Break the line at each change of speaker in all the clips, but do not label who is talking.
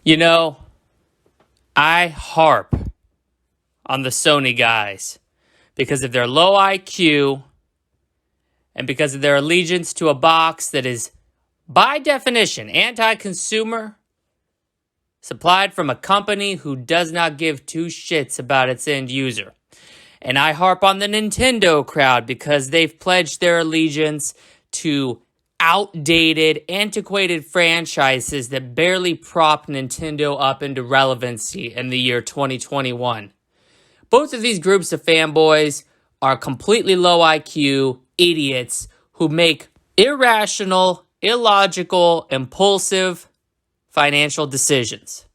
You know, I harp on the Sony guys because of their low IQ and because of their allegiance to a box that is, by definition, anti-consumer, supplied from a company who does not give two shits about its end user. And I harp on the Nintendo crowd because they've pledged their allegiance to outdated, antiquated franchises that barely prop Nintendo up into relevancy in the year 2021. Both of these groups of fanboys are completely low IQ idiots who make irrational, illogical, impulsive financial decisions.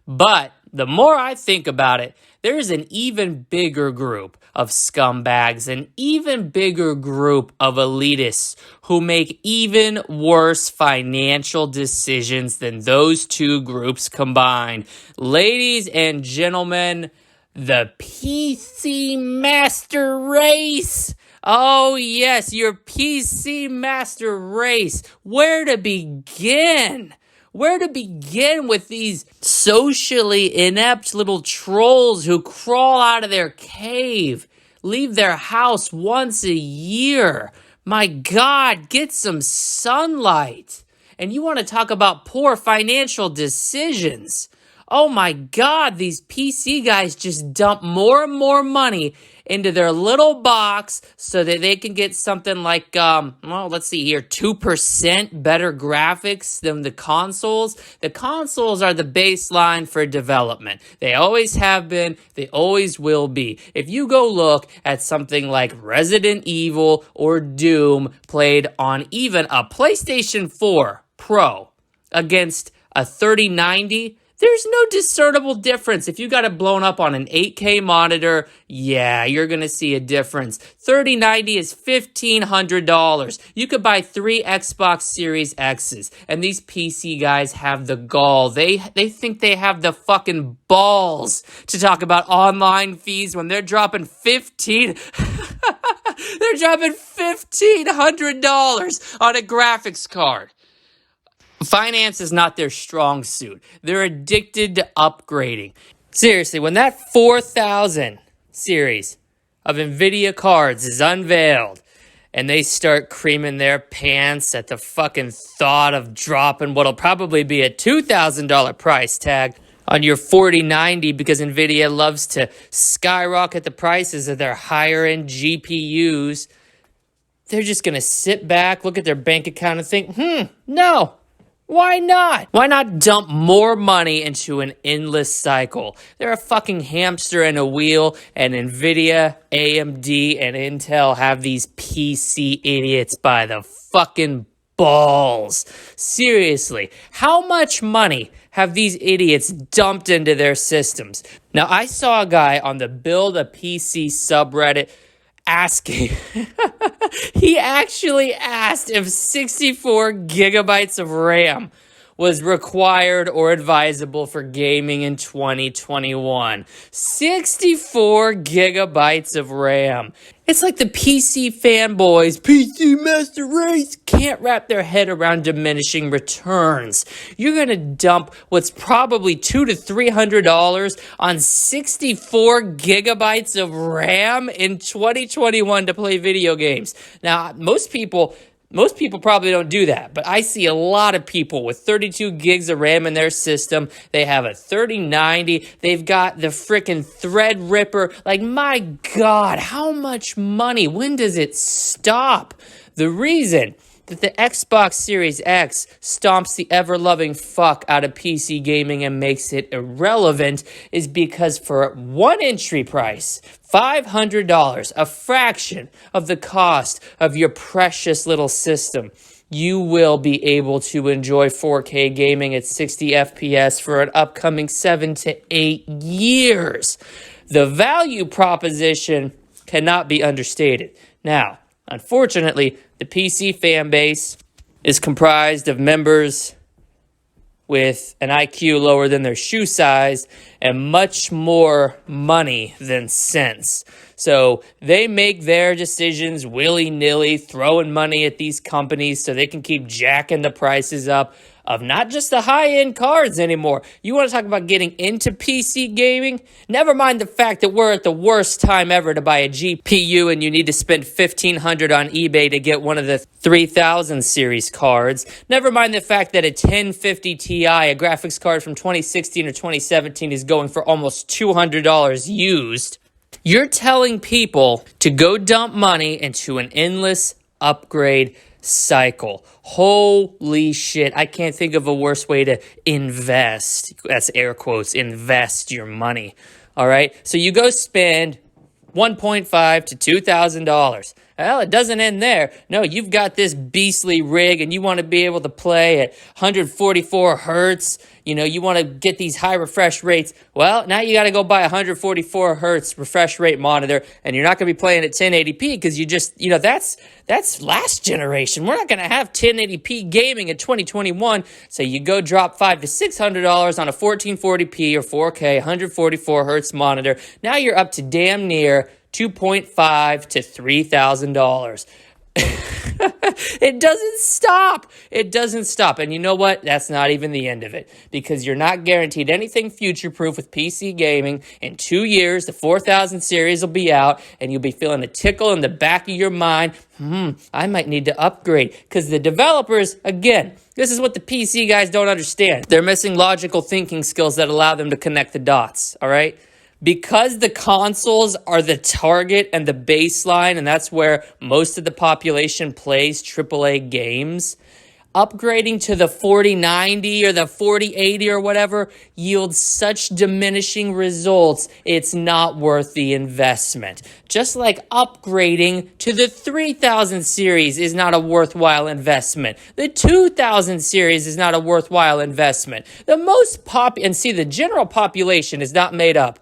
But the more I think about it, there's an even bigger group of scumbags, an even bigger group of elitists who make even worse financial decisions than those two groups combined. Ladies and gentlemen, the PC Master Race. Oh yes, your PC Master Race. Where to begin? Where to begin with these socially inept little trolls who crawl out of their cave, leave their house once a year? My God, get some sunlight. And you want to talk about poor financial decisions? Oh my God, these PC guys just dump more and more money into their little box so that they can get something like, let's see here, 2% better graphics than the consoles. The consoles are the baseline for development. They always have been, they always will be. If you go look at something like Resident Evil or Doom played on even a PlayStation 4 Pro against a 3090, there's no discernible difference. If you got it blown up on an 8K monitor, yeah, you're going to see a difference. 3090 is $1,500. You could buy 3 Xbox Series X's, and these PC guys have the gall. They think they have the fucking balls to talk about online fees when they're dropping $1,500 on a graphics card. Finance is not their strong suit. They're addicted to upgrading. Seriously, when that 4000 series of NVIDIA cards is unveiled and they start creaming their pants at the fucking thought of dropping what'll probably be a $2,000 price tag on your 4090 because NVIDIA loves to skyrocket the prices of their higher-end GPUs, they're just going to sit back, look at their bank account and think, no. Why not? Why not dump more money into an endless cycle? They're a fucking hamster in a wheel, and NVIDIA, AMD, and Intel have these PC idiots by the fucking balls. Seriously, how much money have these idiots dumped into their systems? Now, I saw a guy on the Build a PC subreddit asking, he actually asked if 64 gigabytes of RAM was required or advisable for gaming in 2021. 64 gigabytes of RAM. It's like the PC fanboys, PC Master Race, can't wrap their head around diminishing returns. You're going to dump what's probably $200 to $300 on 64 gigabytes of RAM in 2021 to play video games. Now, most people probably don't do that, but I see a lot of people with 32 gigs of RAM in their system. They have a 3090. They've got the frickin' Threadripper. Like, my God, how much money? When does it stop? The reason that the Xbox Series X stomps the ever-loving fuck out of PC gaming and makes it irrelevant is because for one entry price, $500, a fraction of the cost of your precious little system, you will be able to enjoy 4K gaming at 60 FPS for an upcoming 7 to 8 years. The value proposition cannot be understated. Now, unfortunately, the PC fan base is comprised of members with an IQ lower than their shoe size and much more money than sense. So they make their decisions willy-nilly, throwing money at these companies so they can keep jacking the prices up. of not just the high-end cards anymore. You want to talk about getting into PC gaming? Never mind the fact that we're at the worst time ever to buy a GPU and you need to spend $1,500 on eBay to get one of the 3000 series cards. Never mind the fact that a 1050 Ti, a graphics card from 2016 or 2017, is going for almost $200 used. You're telling people to go dump money into an endless upgrade cycle. Holy shit. I can't think of a worse way to invest. That's air quotes, invest your money. All right. So you go spend $1.5 to $2,000. Well, it doesn't end there. No, you've got this beastly rig and you want to be able to play at 144 hertz. You know, you want to get these high refresh rates. Well, now you got to go buy a 144 hertz refresh rate monitor, and you're not going to be playing at 1080p because you just, you know, that's last generation. We're not going to have 1080p gaming in 2021. So you go drop $500 to $600 on a 1440p or 4K 144 hertz monitor. Now you're up to damn near $2.5 to $3,000. It doesn't stop. It doesn't stop. And you know what? That's not even the end of it, because you're not guaranteed anything future-proof with PC gaming. In 2 years, the 4000 series will be out, and you'll be feeling a tickle in the back of your mind. I might need to upgrade, because the developers, again, this is what the PC guys don't understand. They're missing logical thinking skills that allow them to connect the dots, all right? Because the consoles are the target and the baseline, and that's where most of the population plays AAA games, upgrading to the 4090 or the 4080 or whatever yields such diminishing results, it's not worth the investment. Just like upgrading to the 3000 series is not a worthwhile investment. The 2000 series is not a worthwhile investment. The general population is not made up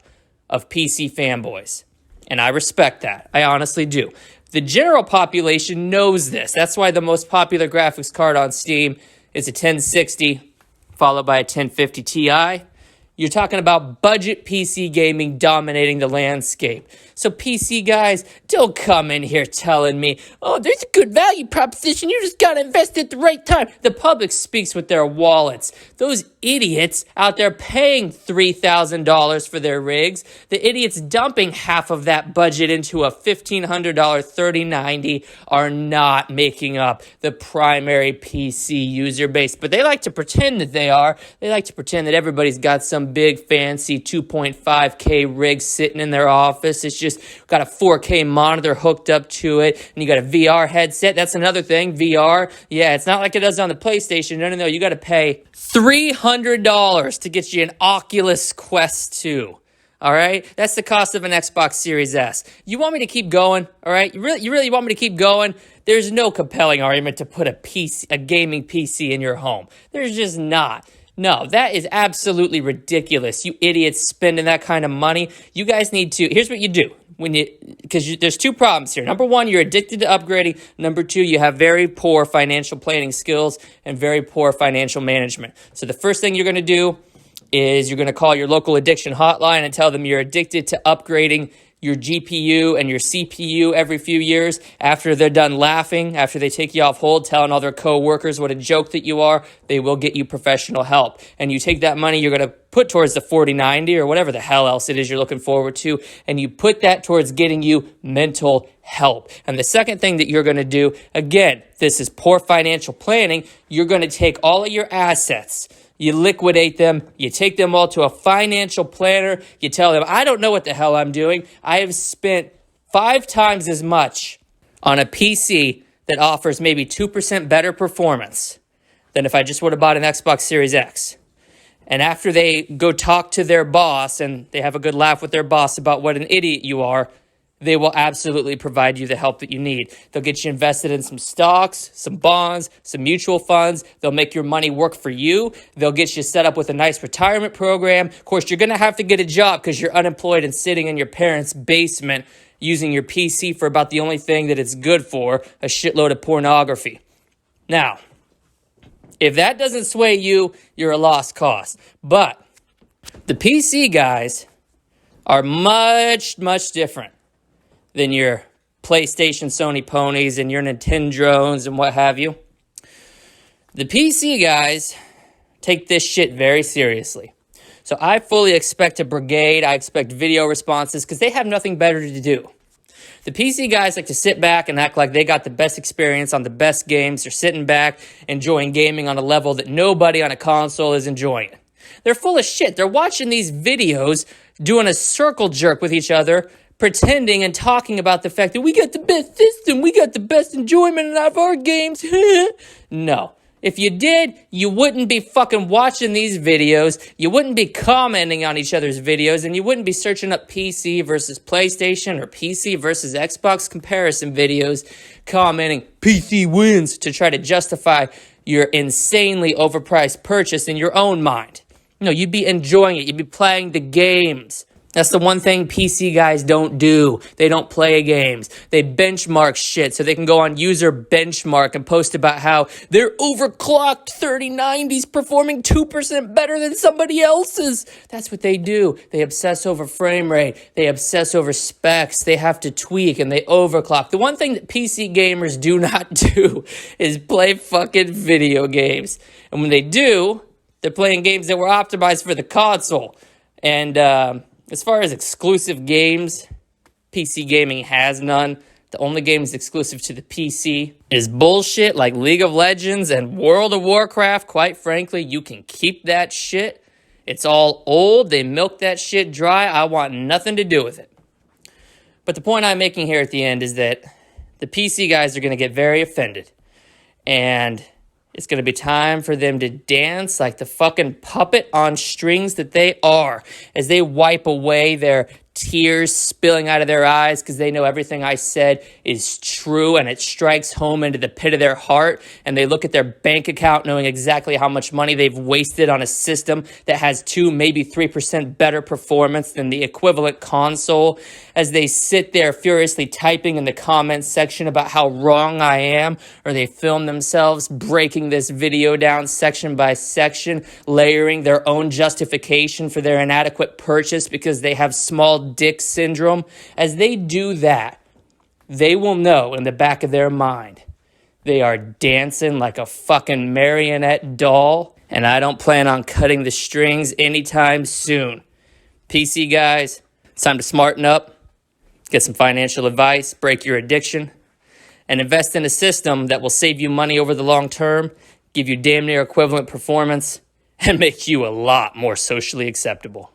of PC fanboys. And I respect that. I honestly do. The general population knows this. That's why the most popular graphics card on Steam is a 1060, followed by a 1050 Ti. You're talking about budget PC gaming dominating the landscape. So PC guys, don't come in here telling me, oh, there's a good value proposition. You just got to invest at the right time. The public speaks with their wallets. Those idiots out there paying $3,000 for their rigs, the idiots dumping half of that budget into a $1,500 3090 are not making up the primary PC user base. But they like to pretend that they are. They like to pretend that everybody's got some big fancy 2.5K rig sitting in their office. It's just got a 4K monitor hooked up to it, and you got a VR headset. That's another thing, VR. Yeah, it's not like it does on the PlayStation. No, you got to pay $300 to get you an Oculus Quest 2. All right, that's the cost of an Xbox Series S. You want me to keep going? All right, you really want me to keep going? There's no compelling argument to put a gaming PC in your home. There's just not. No, that is absolutely ridiculous. You idiots spending that kind of money. You guys need to, here's what you do. Because there's two problems here. Number one, you're addicted to upgrading. Number two, you have very poor financial planning skills and very poor financial management. So the first thing you're going to do is you're going to call your local addiction hotline and tell them you're addicted to upgrading your GPU and your CPU every few years. After they're done laughing, after they take you off hold, telling all their co-workers what a joke that you are, they will get you professional help. And you take that money you're going to put towards the 4090 or whatever the hell else it is you're looking forward to, and you put that towards getting you mental help. And the second thing that you're going to do, again, this is poor financial planning, you're going to take all of your assets, you liquidate them, you take them all to a financial planner, you tell them, I don't know what the hell I'm doing. I have spent 5 times as much on a PC that offers maybe 2% better performance than if I just would have bought an Xbox Series X. And after they go talk to their boss and they have a good laugh with their boss about what an idiot you are, they will absolutely provide you the help that you need. They'll get you invested in some stocks, some bonds, some mutual funds. They'll make your money work for you. They'll get you set up with a nice retirement program. Of course, you're going to have to get a job because you're unemployed and sitting in your parents' basement using your PC for about the only thing that it's good for, a shitload of pornography. Now, if that doesn't sway you, you're a lost cause. But the PC guys are much, much different than your PlayStation, Sony ponies, and your Nintendros and what have you. The PC guys take this shit very seriously. So I fully expect a brigade. I expect video responses because they have nothing better to do. The PC guys like to sit back and act like they got the best experience on the best games. They're sitting back, enjoying gaming on a level that nobody on a console is enjoying. They're full of shit. They're watching these videos, doing a circle jerk with each other, pretending and talking about the fact that we got the best system, we got the best enjoyment out of our games. No. If you did, you wouldn't be fucking watching these videos, you wouldn't be commenting on each other's videos, and you wouldn't be searching up PC versus PlayStation or PC versus Xbox comparison videos, commenting, PC wins, to try to justify your insanely overpriced purchase in your own mind. No, you'd be enjoying it, you'd be playing the games. That's the one thing PC guys don't do. They don't play games. They benchmark shit so they can go on user benchmark and post about how their overclocked 3090's performing 2% better than somebody else's. That's what they do. They obsess over frame rate. They obsess over specs. They have to tweak and they overclock. The one thing that PC gamers do not do is play fucking video games. And when they do, they're playing games that were optimized for the console. And, as far as exclusive games, PC gaming has none. The only games exclusive to the PC is bullshit like League of Legends and World of Warcraft. Quite frankly, you can keep that shit. It's all old. They milk that shit dry. I want nothing to do with it. But the point I'm making here at the end is that the PC guys are going to get very offended. And it's going to be time for them to dance like the fucking puppet on strings that they are as they wipe away their tears spilling out of their eyes because they know everything I said is true and it strikes home into the pit of their heart, and they look at their bank account knowing exactly how much money they've wasted on a system that has 2, maybe 3% better performance than the equivalent console, as they sit there furiously typing in the comments section about how wrong I am, or they film themselves breaking this video down section by section, layering their own justification for their inadequate purchase because they have small dick syndrome. As they do that, they will know in the back of their mind they are dancing like a fucking marionette doll, and I don't plan on cutting the strings anytime soon. PC guys, it's time to smarten up, get some financial advice, break your addiction, and invest in a system that will save you money over the long term, give you damn near equivalent performance, and make you a lot more socially acceptable.